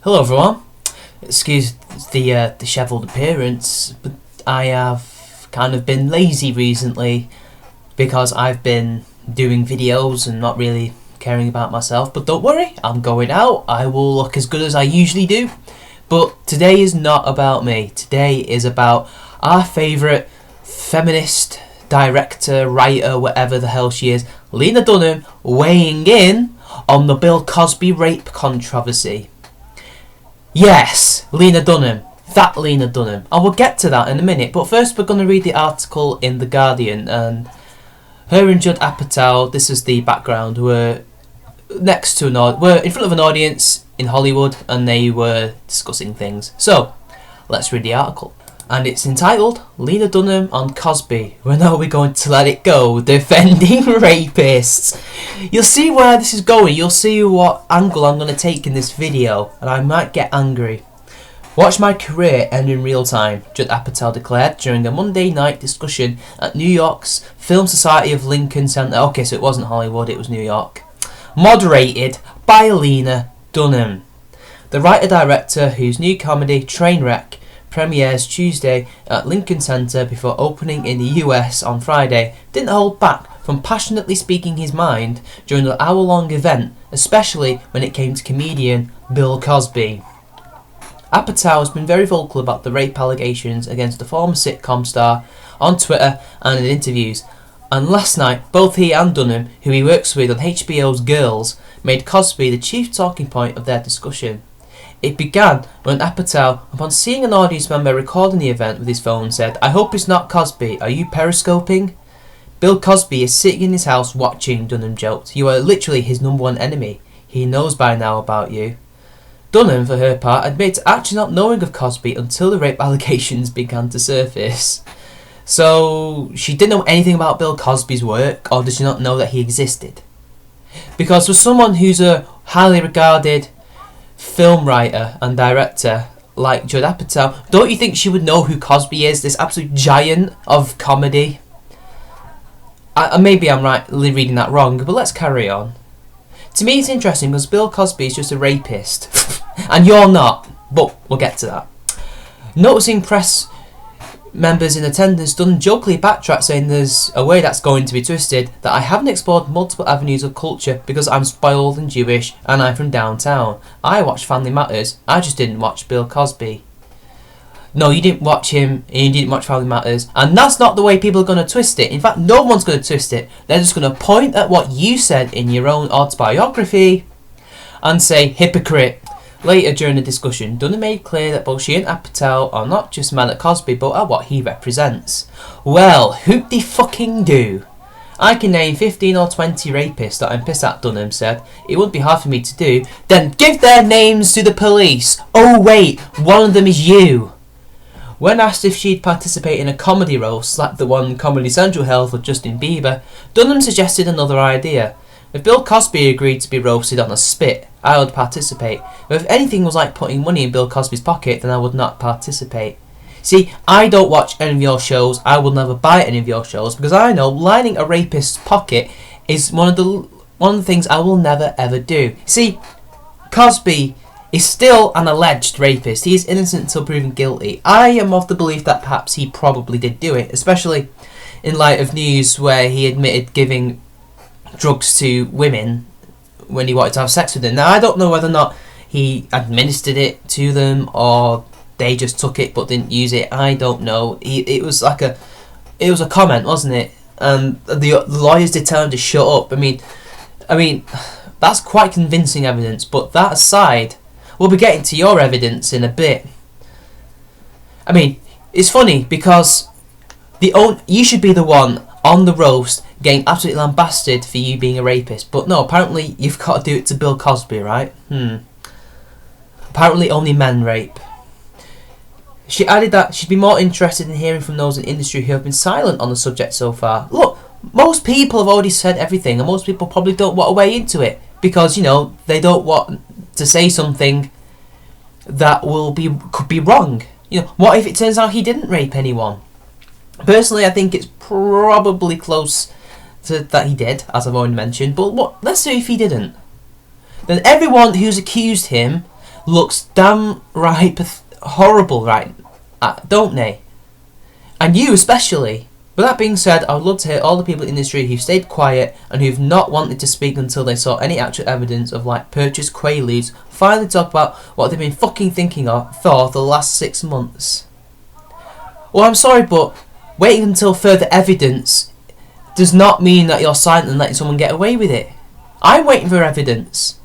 Hello everyone. Excuse the dishevelled appearance, but I have kind of been lazy recently because I've been doing videos and not really caring about myself. But don't worry, I'm going out. I will look as good as I usually do. But today is not about me. Today is about our favourite feminist director, writer, whatever the hell she is, Lena Dunham, weighing in on the Bill Cosby rape controversy. Yes, Lena Dunham. That Lena Dunham. I will get to that in a minute, but first we're going to read the article in The Guardian, and her and Judd Apatow, this is the background, were next to were in front of an audience in Hollywood, and they were discussing things. So, let's read the article. And it's entitled, Lena Dunham on Cosby. When are we going to let it go? Defending rapists. You'll see where this is going. You'll see what angle I'm going to take in this video. And I might get angry. Watch my career end in real time, Judd Apatow declared during a Monday night discussion at New York's Film Society of Lincoln Center. Okay, so it wasn't Hollywood, it was New York. Moderated by Lena Dunham. The writer-director whose new comedy, Trainwreck, premieres Tuesday at Lincoln Center before opening in the US on Friday, didn't hold back from passionately speaking his mind during the hour-long event, especially when it came to comedian Bill Cosby. Apatow has been very vocal about the rape allegations against the former sitcom star on Twitter and in interviews, and last night both he and Dunham, who he works with on HBO's Girls, made Cosby the chief talking point of their discussion. It began when Apatow, upon seeing an audience member recording the event with his phone, said, "I hope it's not Cosby. Are you periscoping?" "Bill Cosby is sitting in his house watching," Dunham joked. "You are literally his number one enemy. He knows by now about you." Dunham, for her part, admitted to actually not knowing of Cosby until the rape allegations began to surface. So, she didn't know anything about Bill Cosby's work, or did she not know that he existed? Because for someone who's a highly regarded film writer and director like Judd Apatow, don't you think she would know who Cosby is, this absolute giant of comedy? Maybe I'm reading that wrong, but let's carry on. To me it's interesting because Bill Cosby is just a rapist, and you're not, but we'll get to that. Noticing press members in attendance, Dunham jokingly backtracked, saying there's a way that's going to be twisted, that I haven't explored multiple avenues of culture because I'm spoiled and Jewish and I'm from downtown. I watch Family Matters, I just didn't watch Bill Cosby. No, you didn't watch him and you didn't watch Family Matters, and that's not the way people are going to twist it. In fact, no one's going to twist it. They're just going to point at what you said in your own autobiography and say, hypocrite. Later during the discussion, Dunham made clear that both she and Apatow are not just mad at Cosby, but at what he represents. Well, hoop-de-fucking-do. I can name 15 or 20 rapists that I'm pissed at, Dunham said. It wouldn't be hard for me to do. Then give their names to the police. Oh wait, one of them is you. When asked if she'd participate in a comedy roast like the one Comedy Central held for Justin Bieber, Dunham suggested another idea. If Bill Cosby agreed to be roasted on a spit, I would participate. But if anything was like putting money in Bill Cosby's pocket, then I would not participate. See, I don't watch any of your shows, I will never buy any of your shows, because I know lining a rapist's pocket is one of the things I will never ever do. See, Cosby is still an alleged rapist. He is innocent until proven guilty. I am of the belief that perhaps he probably did do it, especially in light of news where he admitted giving drugs to women when he wanted to have sex with them. Now, I don't know whether or not he administered it to them or they just took it but didn't use it. I don't know. It was a comment, wasn't it? And the lawyers did tell him to shut up. I mean, that's quite convincing evidence. But that aside, we'll be getting to your evidence in a bit. I mean, it's funny because you should be the one on the roast getting absolutely lambasted for you being a rapist, but no, apparently you've got to do it to Bill Cosby, right? Apparently only men rape. She added that she'd be more interested in hearing from those in the industry who have been silent on the subject so far. Look, most people have already said everything, and most people probably don't want to weigh into it because, you know, they don't want to say something that could be wrong. You know, what if it turns out he didn't rape anyone? Personally, I think it's probably close to that he did, as I've already mentioned. But let's say if he didn't. Then everyone who's accused him, looks damn right horrible, right? Don't they? And you especially. With that being said, I would love to hear all the people in the industry who've stayed quiet and who've not wanted to speak until they saw any actual evidence of purchased Quaaludes finally talk about what they've been fucking thinking for the last 6 months. Well, I'm sorry, but waiting until further evidence does not mean that you're silent and letting someone get away with it. I'm waiting for evidence.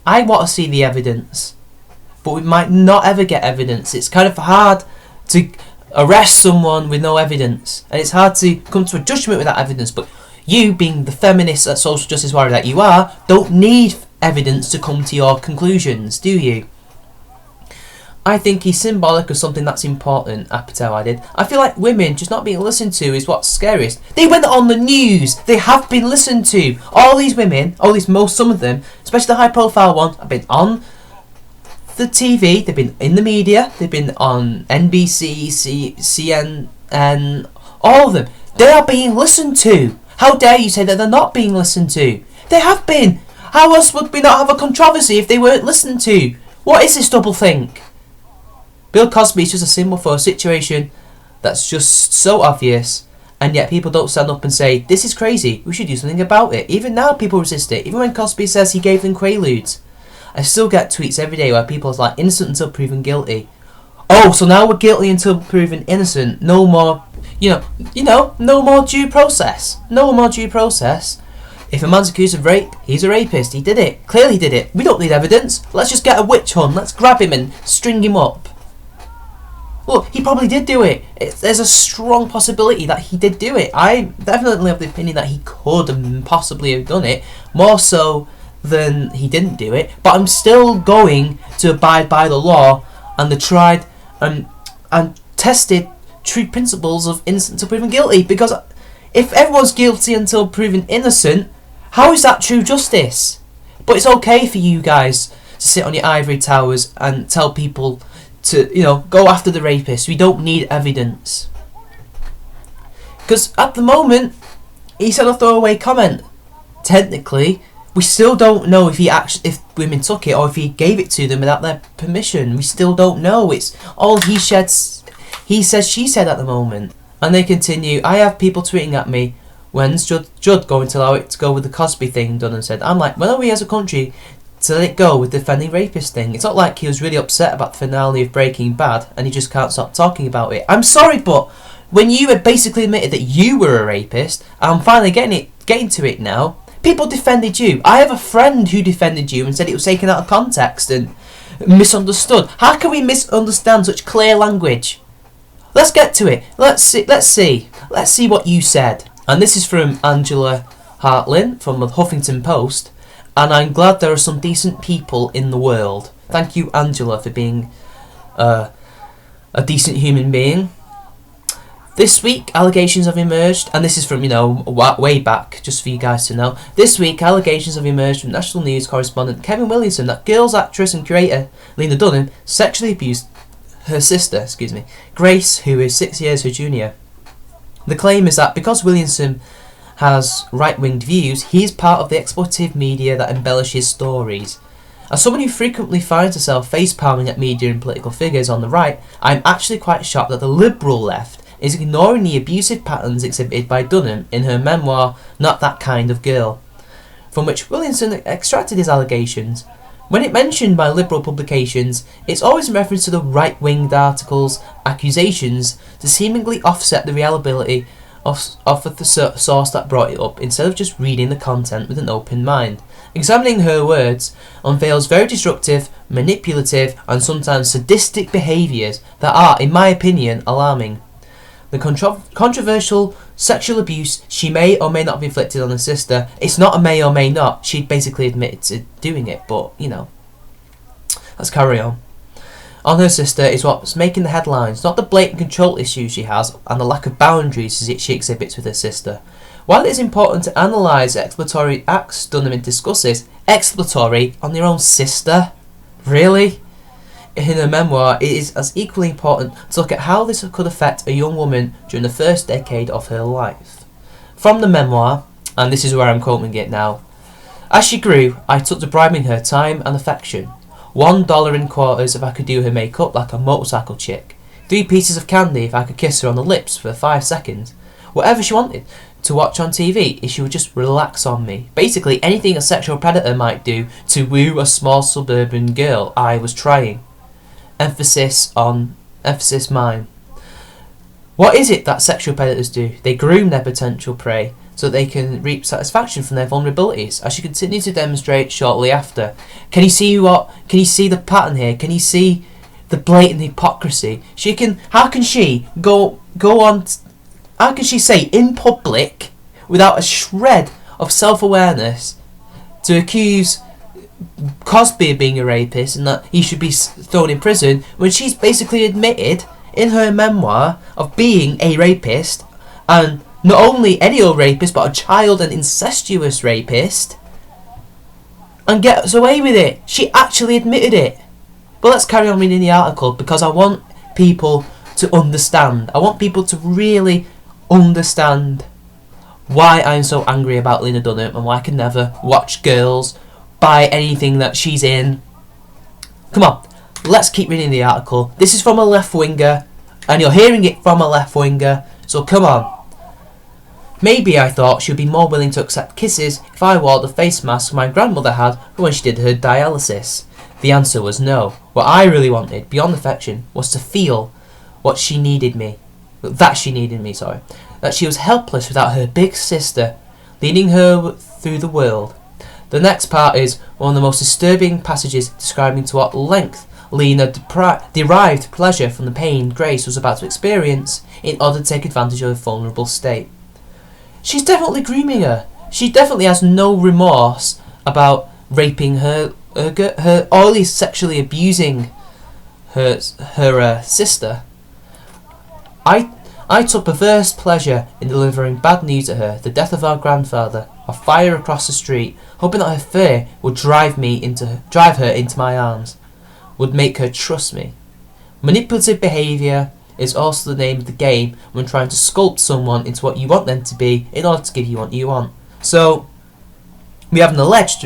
I want to see the evidence. But we might not ever get evidence. It's kind of hard to arrest someone with no evidence, and it's hard to come to a judgment without evidence. But you, being the feminist social justice warrior that you are, don't need evidence to come to your conclusions, do you? I think he's symbolic of something that's important, Apatow added. I feel like women just not being listened to is what's scariest. They went on the news. They have been listened to. All these women, some of them, especially the high profile ones, have been on the TV, they've been in the media, they've been on NBC, CNN, all of them. They are being listened to. How dare you say that they're not being listened to? They have been. How else would we not have a controversy if they weren't listened to? What is this double think? Bill Cosby is just a symbol for a situation that's just so obvious, and yet people don't stand up and say, this is crazy, we should do something about it. Even now people resist it, even when Cosby says he gave them Quaaludes. I still get tweets every day where people are like, innocent until proven guilty. Oh, so now we're guilty until proven innocent. No more, no more due process. No more due process. If a man's accused of rape, he's a rapist. He did it. Clearly he did it. We don't need evidence. Let's just get a witch hunt. Let's grab him and string him up. Well, he probably did do it. There's a strong possibility that he did do it. I definitely have the opinion that he could and possibly have done it. More so than he didn't do it, but I'm still going to abide by the law and the tried and tested true principles of innocent until proven guilty, because if everyone's guilty until proven innocent, how is that true justice? But it's okay for you guys to sit on your ivory towers and tell people to, go after the rapist. We don't need evidence. Because at the moment, he said a throwaway comment. Technically, we still don't know if women took it or if he gave it to them without their permission. We still don't know. It's all he says, she said at the moment. And they continue, I have people tweeting at me, when's Judd going to allow it to go with the Cosby thing, Dunham said. I'm like, when are we as a country to let it go with the defending rapist thing? It's not like he was really upset about the finale of Breaking Bad and he just can't stop talking about it. I'm sorry, but when you had basically admitted that you were a rapist, I'm finally getting to it now. People defended you. I have a friend who defended you and said it was taken out of context and misunderstood. How can we misunderstand such clear language? Let's get to it. Let's see what you said. And this is from Angela Hartlin from the Huffington Post. And I'm glad there are some decent people in the world. Thank you, Angela, for being a decent human being. This week, allegations have emerged, and this is from, way back, just for you guys to know. This week, allegations have emerged from national news correspondent Kevin Williamson that Girls actress and creator Lena Dunham sexually abused her sister, Grace, who is 6 years her junior. The claim is that because Williamson has right-winged views, he is part of the exploitative media that embellishes stories. As someone who frequently finds herself face-palming at media and political figures on the right, I'm actually quite shocked that the liberal left is ignoring the abusive patterns exhibited by Dunham in her memoir, Not That Kind of Girl, from which Williamson extracted his allegations. When it mentioned by liberal publications, it's always in reference to the right-winged articles' accusations to seemingly offset the reliability of the source that brought it up, instead of just reading the content with an open mind. Examining her words unveils very destructive, manipulative, and sometimes sadistic behaviours that are, in my opinion, alarming. The controversial sexual abuse she may or may not have inflicted on her sister, it's not a may or may not, she basically admitted to doing it, but, let's carry on. On her sister is what's making the headlines, not the blatant control issues she has and the lack of boundaries she exhibits with her sister. While it is important to analyse the exploratory acts Dunham discusses, exploratory on your own sister? Really? In her memoir, it is as equally important to look at how this could affect a young woman during the first decade of her life. From the memoir, and this is where I'm quoting it now, as she grew, I took to bribing her time and affection. $1 in quarters if I could do her makeup like a motorcycle chick. 3 pieces of candy if I could kiss her on the lips for 5 seconds. Whatever she wanted to watch on TV if she would just relax on me. Basically anything a sexual predator might do to woo a small suburban girl, I was trying. Emphasis mine. What is it that sexual predators do? They groom their potential prey so they can reap satisfaction from their vulnerabilities, as she continued to demonstrate shortly after. Can you see the pattern here? Can you see the blatant hypocrisy? How can she say in public, without a shred of self-awareness, to accuse Cosby of being a rapist and that he should be thrown in prison, when she's basically admitted in her memoir of being a rapist, and not only any old rapist but a child and incestuous rapist, and gets away with it? She actually admitted it. But let's carry on reading the article, because I want people to understand. I want people to really understand why I'm so angry about Lena Dunham and why I can never watch girls buy anything that she's in. Come on, let's keep reading the article. This is from a left-winger, and you're hearing it from a left-winger, so come on. Maybe I thought she'd be more willing to accept kisses if I wore the face mask my grandmother had when she did her dialysis. The answer was no. What I really wanted, beyond affection, was to feel that she needed me, that she was helpless without her big sister, leading her through the world. The next part is one of the most disturbing passages describing to what length Lena derived pleasure from the pain Grace was about to experience in order to take advantage of her vulnerable state. She's definitely grooming her. She definitely has no remorse about raping her or at least sexually abusing her sister. I took perverse pleasure in delivering bad news to her, the death of our grandfather, a fire across the street, hoping that her fear would drive her into my arms, would make her trust me. Manipulative behaviour is also the name of the game when trying to sculpt someone into what you want them to be in order to give you what you want. So, we have an alleged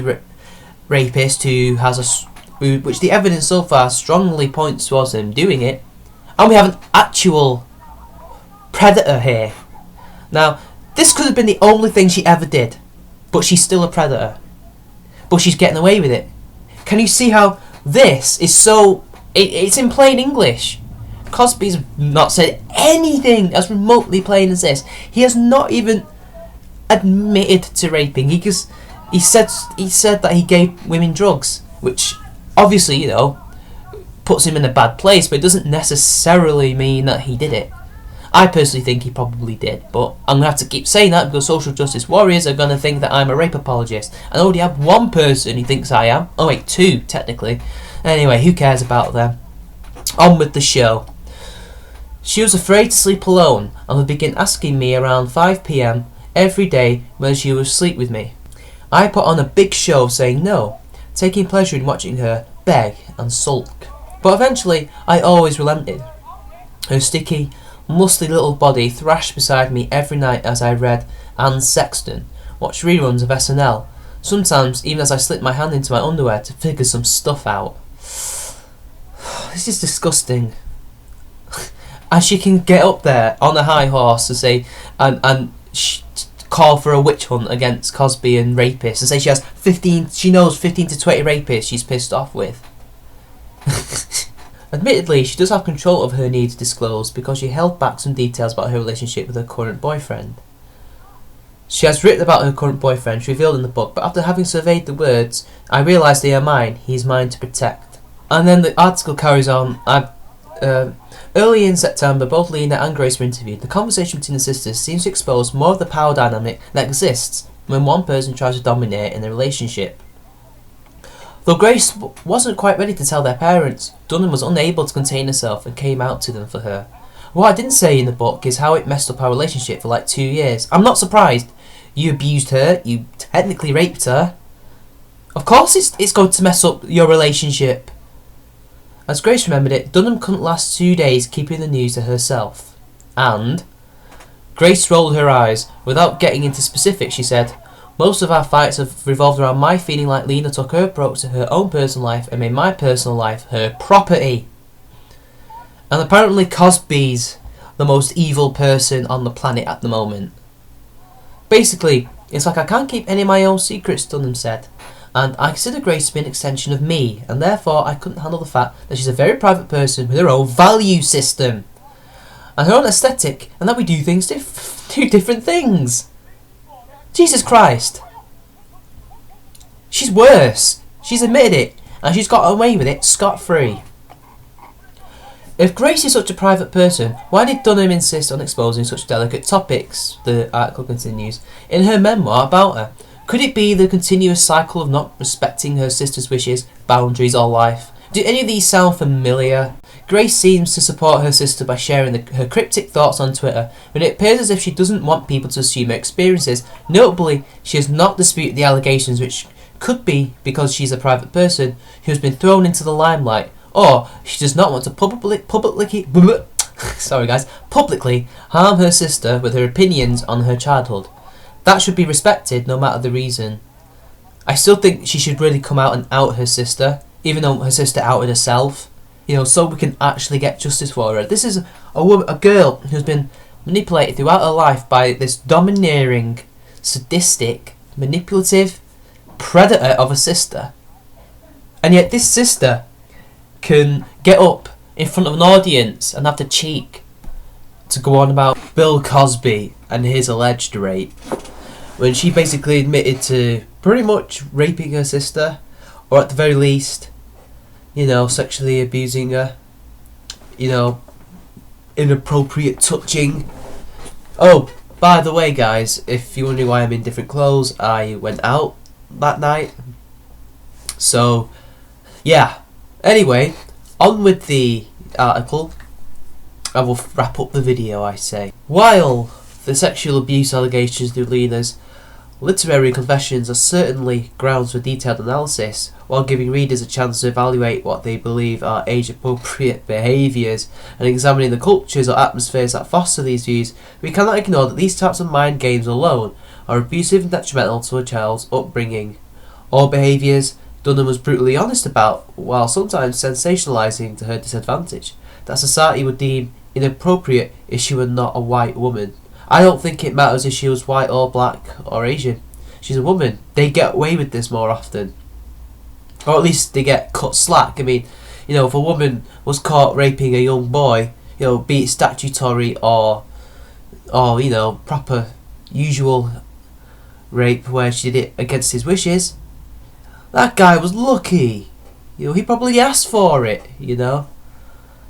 rapist which the evidence so far strongly points towards him doing it, and we have an actual predator here. Now, this could have been the only thing she ever did, but she's still a predator. But she's getting away with it. Can you see how this is so... It's in plain English. Cosby's not said anything as remotely plain as this. He has not even admitted to raping. He said that he gave women drugs, which obviously, puts him in a bad place, but it doesn't necessarily mean that he did it. I personally think he probably did, but I'm going to have to keep saying that because social justice warriors are going to think that I'm a rape apologist. I already have one person who thinks I am. Oh wait, 2 technically. Anyway, who cares about them? On with the show. She was afraid to sleep alone and would begin asking me around 5 p.m. every day whether she would sleep with me. I put on a big show saying no, taking pleasure in watching her beg and sulk. But eventually, I always relented. Her sticky, musty little body thrashed beside me every night as I read Anne Sexton, watched reruns of SNL, sometimes even as I slipped my hand into my underwear to figure some stuff out. This is disgusting. And she can get up there on a high horse to say and call for a witch hunt against Cosby and rapists, and say she knows 15 to 20 rapists she's pissed off with. Admittedly, she does have control of her need to disclose because she held back some details about her relationship with her current boyfriend. She has written about her current boyfriend, she revealed in the book, but after having surveyed the words, I realised they are mine, he is mine to protect. And then the article carries on. Early in September, both Lena and Grace were interviewed. The conversation between the sisters seems to expose more of the power dynamic that exists when one person tries to dominate in a relationship. Though Grace wasn't quite ready to tell their parents, Dunham was unable to contain herself and came out to them for her. What I didn't say in the book is how it messed up our relationship for like 2 years. I'm not surprised. You abused her, you technically raped her. Of course it's going to mess up your relationship. As Grace remembered it, Dunham couldn't last 2 days keeping the news to herself. And Grace rolled her eyes. Without getting into specifics, she said, Most of our fights have revolved around my feeling like Lena took her approach to her own personal life and made my personal life her property. And apparently Cosby's the most evil person on the planet at the moment. Basically, it's like I can't keep any of my own secrets, Dunham said. And I consider Grace to be an extension of me, and therefore I couldn't handle the fact that she's a very private person with her own value system and her own aesthetic, and that we do things do different things. Jesus Christ. She's worse. She's admitted it, and she's got away with it scot-free. If Grace is such a private person, why did Dunham insist on exposing such delicate topics, the article continues, in her memoir about her? Could it be the continuous cycle of not respecting her sister's wishes, boundaries or life? Do any of these sound familiar? Grace seems to support her sister by sharing her cryptic thoughts on Twitter, but it appears as if she doesn't want people to assume her experiences. Notably, she has not disputed the allegations, which could be because she's a private person who has been thrown into the limelight, or she does not want to publicly harm her sister with her opinions on her childhood. That should be respected no matter the reason. I still think she should really come out and out her sister, even though her sister outed herself, so we can actually get justice for her. This is a girl who's been manipulated throughout her life by this domineering, sadistic, manipulative predator of a sister. And yet this sister can get up in front of an audience and have the cheek to go on about Bill Cosby and his alleged rape, when she basically admitted to pretty much raping her sister, or at the very least, sexually abusing her, inappropriate touching. Oh, by the way, guys, if you're wondering why I'm in different clothes, I went out that night. So, yeah. Anyway, on with the article. I will wrap up the video, I say. While the sexual abuse allegations through Lena's literary confessions are certainly grounds for detailed analysis, while giving readers a chance to evaluate what they believe are age-appropriate behaviours and examining the cultures or atmospheres that foster these views, we cannot ignore that these types of mind games alone are abusive and detrimental to a child's upbringing. All behaviours Dunham was brutally honest about, while sometimes sensationalising to her disadvantage, that society would deem inappropriate if she were not a white woman. I don't think it matters if she was white or black or Asian. She's a woman. They get away with this more often. Or at least they get cut slack. I mean, if a woman was caught raping a young boy, be it statutory or proper usual rape where she did it against his wishes, that guy was lucky. He probably asked for it, He knew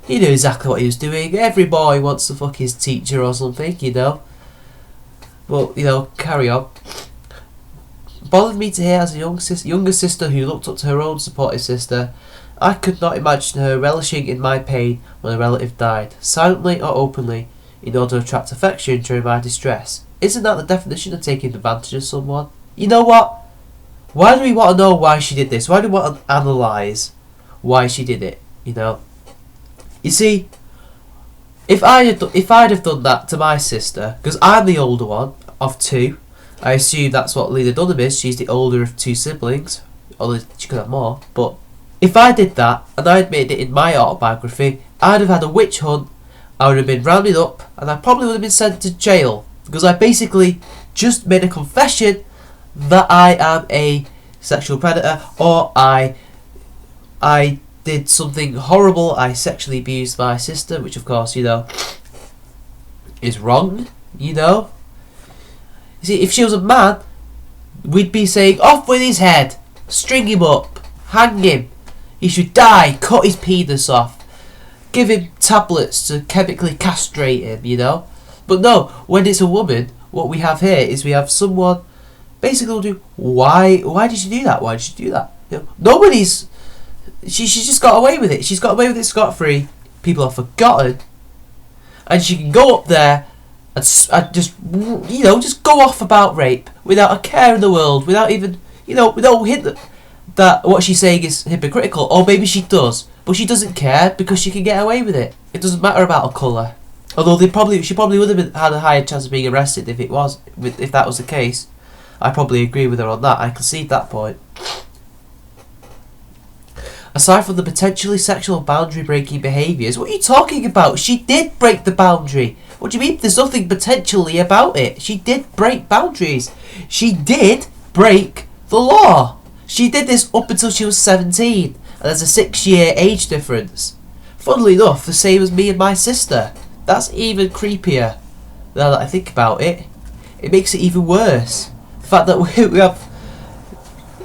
exactly what he was doing. Every boy wants to fuck his teacher or something, But, carry on. Bothered me to hear as a younger sister who looked up to her own supportive sister, I could not imagine her relishing in my pain when a relative died, silently or openly, in order to attract affection during my distress. Isn't that the definition of taking advantage of someone? You know what? Why do we want to know why she did this? Why do we want to analyse why she did it? You see, if I'd have done that to my sister, because I'm the older one of two, I assume that's what Lena Dunham is. She's the older of two siblings, although she could have more. But if I did that and I admitted it in my autobiography, I'd have had a witch hunt. I would have been rounded up, and I probably would have been sent to jail because I basically just made a confession that I am a sexual predator, or I did something horrible. I sexually abused my sister, which of course, is wrong, You see, if she was a man, we'd be saying, off with his head, string him up, hang him, he should die, cut his penis off, give him tablets to chemically castrate him, But no, when it's a woman, what we have here is we have someone basically will do, why did she do that? Why did she do that? Nobody's... She's just got away with it. She's got away with it scot-free. People have forgotten. And she can go up there and just go off about rape without a care in the world, without even, without hint that what she's saying is hypocritical. Or maybe she does, but she doesn't care because she can get away with it. It doesn't matter about her colour. Although she probably would have had a higher chance of being arrested if that was the case. I probably agree with her on that. I concede that point. Aside from the potentially sexual boundary-breaking behaviours, what are you talking about? She did break the boundary. What do you mean there's nothing potentially about it? She did break boundaries. She did break the law. She did this up until she was 17. And there's a 6-year age difference. Funnily enough, the same as me and my sister. That's even creepier now that I think about it. It makes it even worse. The fact that we have...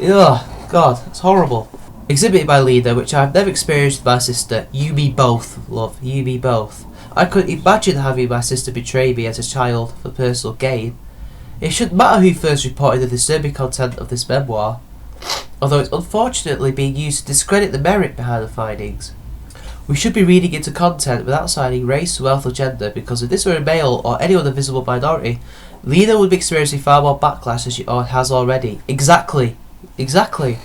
Oh, God, it's horrible. Exhibited by Lena, which I've never experienced with my sister. You me both, love. You me both. I couldn't imagine having my sister betray me as a child for personal gain. It shouldn't matter who first reported the disturbing content of this memoir, although it's unfortunately being used to discredit the merit behind the findings. We should be reading into content without citing race, wealth or gender, because if this were a male or any other visible minority, Lena would be experiencing far more backlash than she has already. Exactly. Exactly.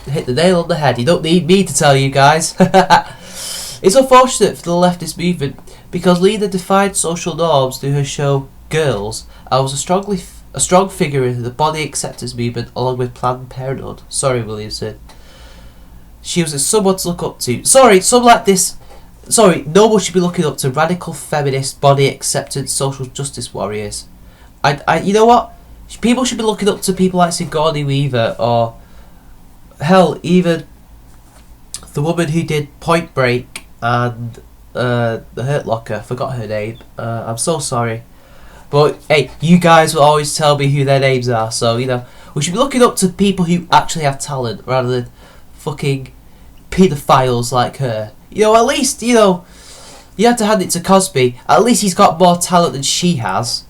Hit the nail on the head. You don't need me to tell you guys. It's unfortunate for the leftist movement because Lena defied social norms through her show Girls and was a strong figure in the body acceptance movement along with Planned Parenthood. Sorry, Williamson. She was someone to look up to. Sorry, someone like this. Sorry, no one should be looking up to radical feminist body acceptance social justice warriors. You know what? People should be looking up to people like Sigourney Weaver or hell, even the woman who did Point Break and The Hurt Locker. Forgot her name. I'm so sorry. But hey, you guys will always tell me who their names are. So, you know, we should be looking up to people who actually have talent rather than fucking paedophiles like her. You know, at least, you know, you have to hand it to Cosby. At least he's got more talent than she has.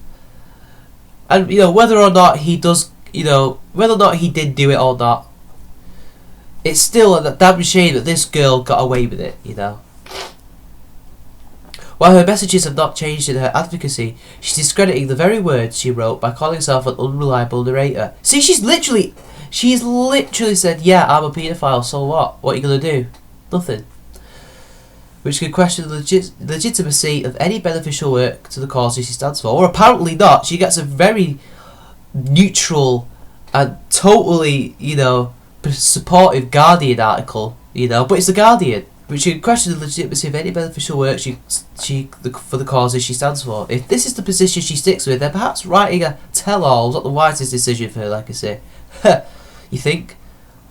And, you know, whether or not he does, you know, whether or not he did do it or not, it's still a damn shame that this girl got away with it, you know. While her messages have not changed in her advocacy, she's discrediting the very words she wrote by calling herself an unreliable narrator. See, she's literally said, yeah, I'm a paedophile, so what? What are you going to do? Nothing. Which could question the legitimacy of any beneficial work to the causes she stands for. Or apparently not. She gets a very neutral and totally, you know, supportive Guardian article, you know, but it's the Guardian, which could question the legitimacy of any beneficial work for the causes she stands for. If this is the position she sticks with, then perhaps writing a tell-all is not the wisest decision for her, like I say. You think?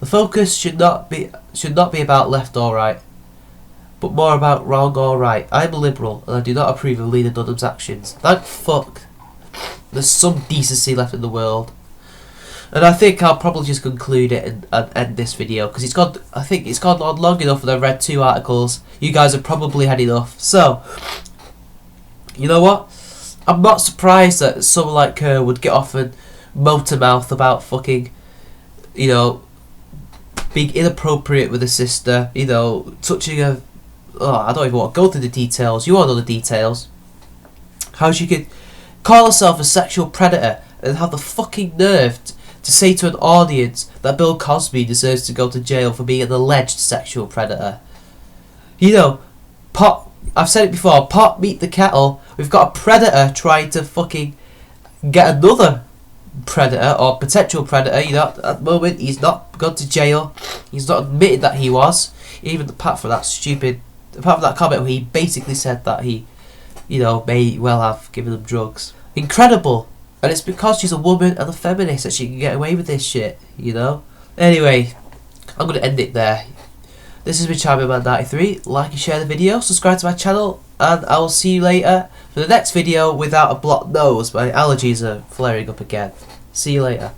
The focus should not be about left or right, but more about wrong or right. I'm a liberal, and I do not approve of Lena Dunham's actions. Thank fuck there's some decency left in the world. And I think I'll probably just conclude it and end this video because I think it's gone on long enough and I've read 2 articles. You guys have probably had enough. So, you know what? I'm not surprised that someone like her would get off and motor mouth about fucking, you know, being inappropriate with a sister, you know, touching her. Oh, I don't even want to go through the details. You all know the details. How she could call herself a sexual predator and have the fucking nerve to say to an audience that Bill Cosby deserves to go to jail for being an alleged sexual predator. You know, I've said it before, pot meet the kettle. We've got a predator trying to fucking get another predator or potential predator. You know, at the moment he's not gone to jail. He's not admitted that he was. Even apart from that comment where he basically said that he, you know, may well have given them drugs. Incredible. And it's because she's a woman and a feminist that she can get away with this shit, you know? Anyway, I'm going to end it there. This has been CharmingMan93. Like and share the video, subscribe to my channel, and I will see you later for the next video without a blocked nose. My allergies are flaring up again. See you later.